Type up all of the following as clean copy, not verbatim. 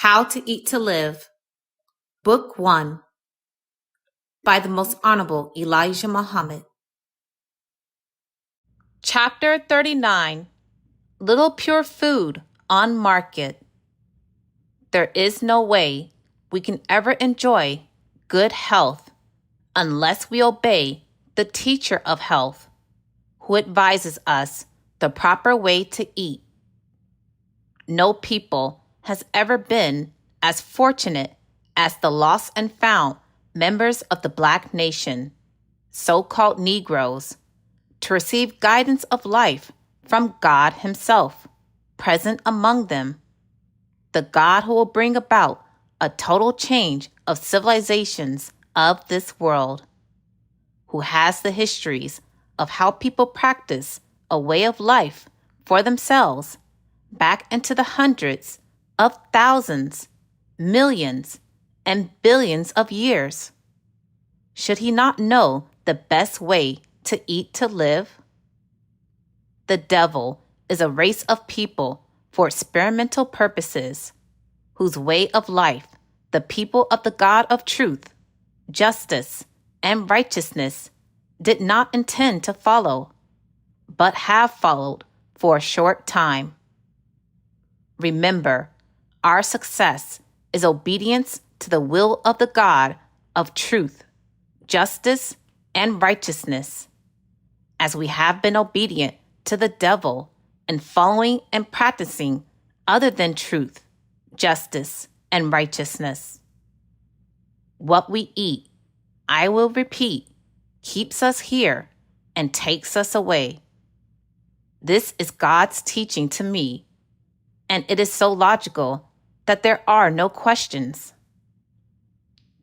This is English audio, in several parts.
How to Eat to Live, Book 1, by the Most Honorable Elijah Muhammad. Chapter 39, Little Pure Food on Market. There is no way we can ever enjoy good health unless we obey the teacher of health, who advises us the proper way to eat. No people has ever been as fortunate as the lost and found members of the Black nation, so-called Negroes, to receive guidance of life from God Himself, present among them. The God who will bring about a total change of civilizations of this world, who has the histories of how people practice a way of life for themselves back into the hundreds of thousands, millions, and billions of years. Should He not know the best way to eat to live? The devil is a race of people for experimental purposes, whose way of life the people of the God of truth, justice, and righteousness did not intend to follow, but have followed for a short time. Remember, our success is obedience to the will of the God of truth, justice, and righteousness, as we have been obedient to the devil in following and practicing other than truth, justice, and righteousness. What we eat, I will repeat, keeps us here and takes us away. This is God's teaching to me, and it is so logical that there are no questions.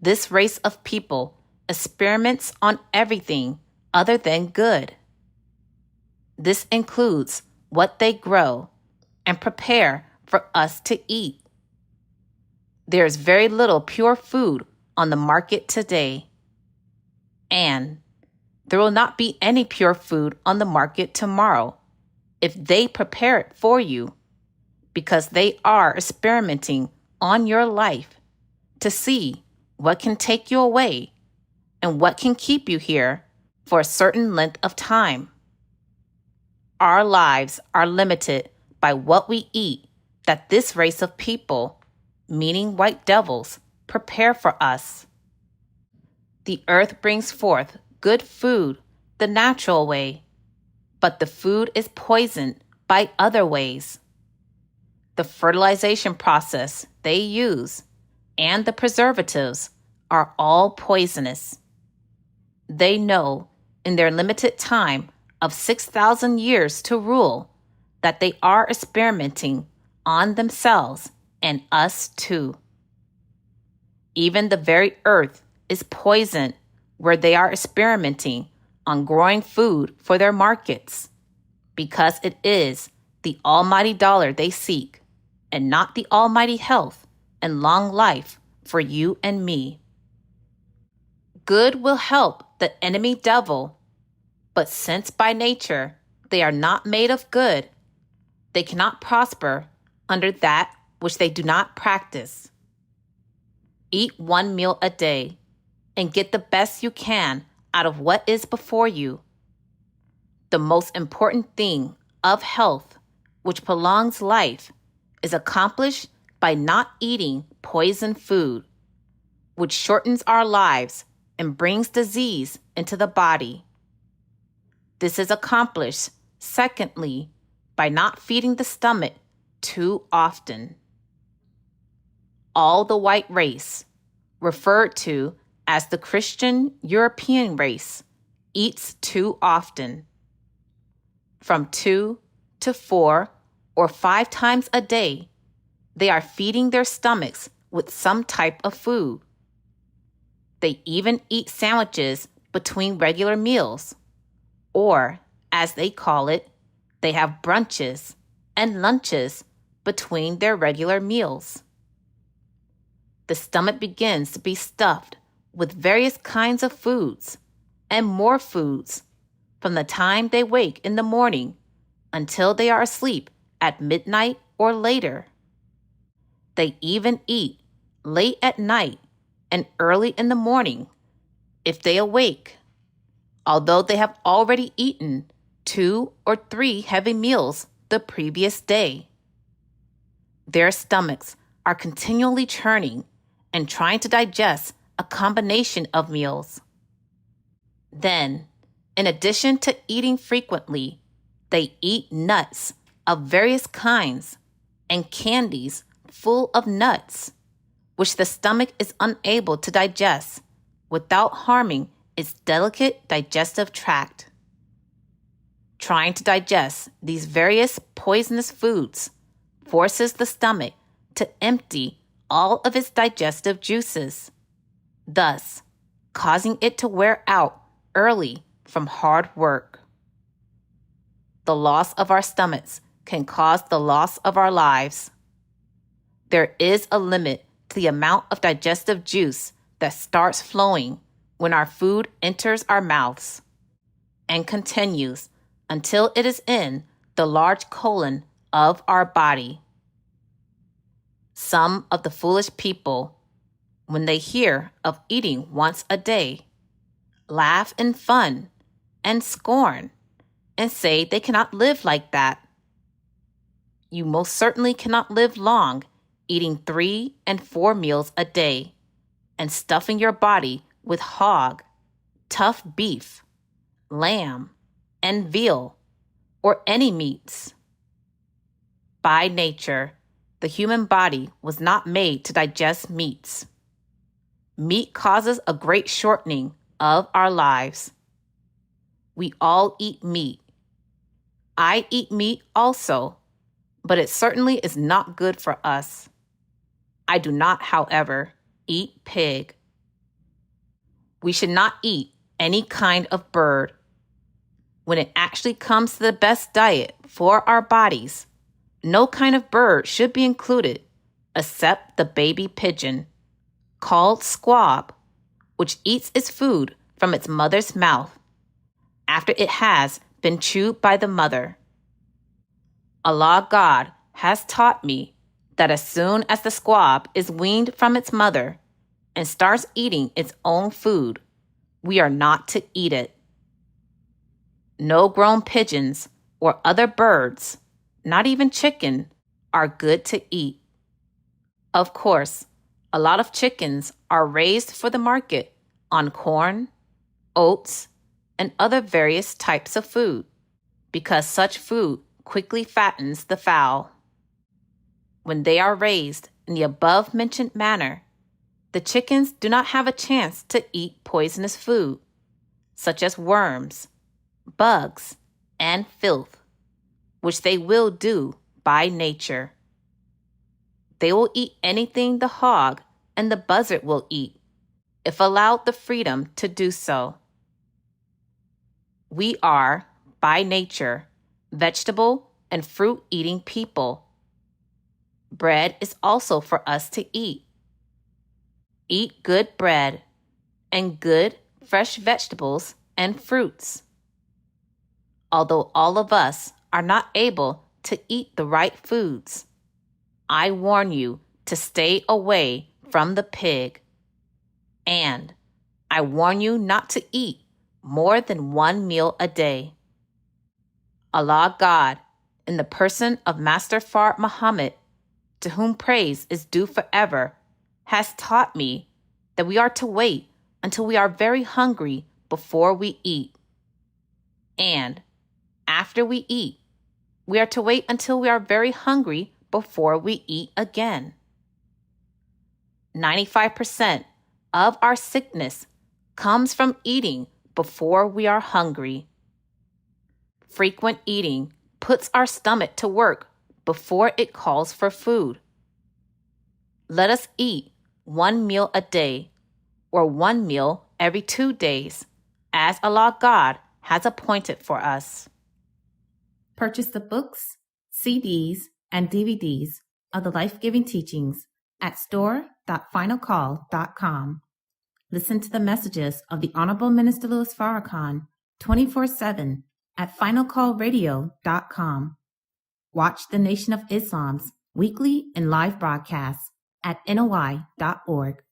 This race of people experiments on everything other than good. This includes what they grow and prepare for us to eat. There is very little pure food on the market today, and there will not be any pure food on the market tomorrow if they prepare it for you, because they are experimenting on your life to see what can take you away and what can keep you here for a certain length of time. Our lives are limited by what we eat that this race of people, meaning white devils, prepare for us. The earth brings forth good food the natural way, but the food is poisoned by other ways. The fertilization process they use and the preservatives are all poisonous. They know in their limited time of 6,000 years to rule that they are experimenting on themselves and us too. Even the very earth is poisoned where they are experimenting on growing food for their markets, because it is the almighty dollar they seek, and not the almighty health and long life for you and me. Good will help the enemy devil, but since by nature they are not made of good, they cannot prosper under that which they do not practice. Eat one meal a day and get the best you can out of what is before you. The most important thing of health, which prolongs life, is accomplished by not eating poison food, which shortens our lives and brings disease into the body. This is accomplished, secondly, by not feeding the stomach too often. All the white race, referred to as the Christian European race, eats too often. From 2 to 4 or 5 times a day, they are feeding their stomachs with some type of food. They even eat sandwiches between regular meals, or, as they call it, they have brunches and lunches between their regular meals. The stomach begins to be stuffed with various kinds of foods and more foods from the time they wake in the morning until they are asleep at midnight or later. They even eat late at night and early in the morning if they awake, although they have already eaten 2 or 3 heavy meals the previous day. Their stomachs are continually churning and trying to digest a combination of meals. Then, in addition to eating frequently, they eat nuts of various kinds and candies full of nuts, which the stomach is unable to digest without harming its delicate digestive tract. Trying to digest these various poisonous foods forces the stomach to empty all of its digestive juices, thus causing it to wear out early from hard work. The loss of our stomachs can cause the loss of our lives. There is a limit to the amount of digestive juice that starts flowing when our food enters our mouths and continues until it is in the large colon of our body. Some of the foolish people, when they hear of eating once a day, laugh in fun and scorn and say they cannot live like that. You most certainly cannot live long eating 3 and 4 meals a day and stuffing your body with hog, tough beef, lamb, and veal, or any meats. By nature, the human body was not made to digest meats. Meat causes a great shortening of our lives. We all eat meat. I eat meat also, but it certainly is not good for us. I do not, however, eat pig. We should not eat any kind of bird. When it actually comes to the best diet for our bodies, no kind of bird should be included except the baby pigeon, called squab, which eats its food from its mother's mouth after it has been chewed by the mother. Allah God has taught me that as soon as the squab is weaned from its mother and starts eating its own food, we are not to eat it. No grown pigeons or other birds, not even chicken, are good to eat. Of course, a lot of chickens are raised for the market on corn, oats, and other various types of food, because such food quickly fattens the fowl. When they are raised in the above-mentioned manner, the chickens do not have a chance to eat poisonous food, such as worms, bugs, and filth, which they will do by nature. They will eat anything the hog and the buzzard will eat, if allowed the freedom to do so. We are, by nature, vegetable and fruit-eating people. Bread is also for us to eat. Eat good bread and good, fresh vegetables and fruits. Although all of us are not able to eat the right foods, I warn you to stay away from the pig. And I warn you not to eat more than 1 meal a day. Allah God, in the person of Master Fard Muhammad, to whom praise is due forever, has taught me that we are to wait until we are very hungry before we eat. And after we eat, we are to wait until we are very hungry before we eat again. 95% of our sickness comes from eating before we are hungry. Frequent eating puts our stomach to work before it calls for food. Let us eat 1 meal a day, or 1 meal every 2 days, as Allah God has appointed for us. Purchase the books, CDs, and DVDs of the life-giving teachings at store.finalcall.com. Listen to the messages of the Honorable Minister Louis Farrakhan 24/7 at finalcallradio.com. Watch the Nation of Islam's weekly and live broadcasts at NOI.org.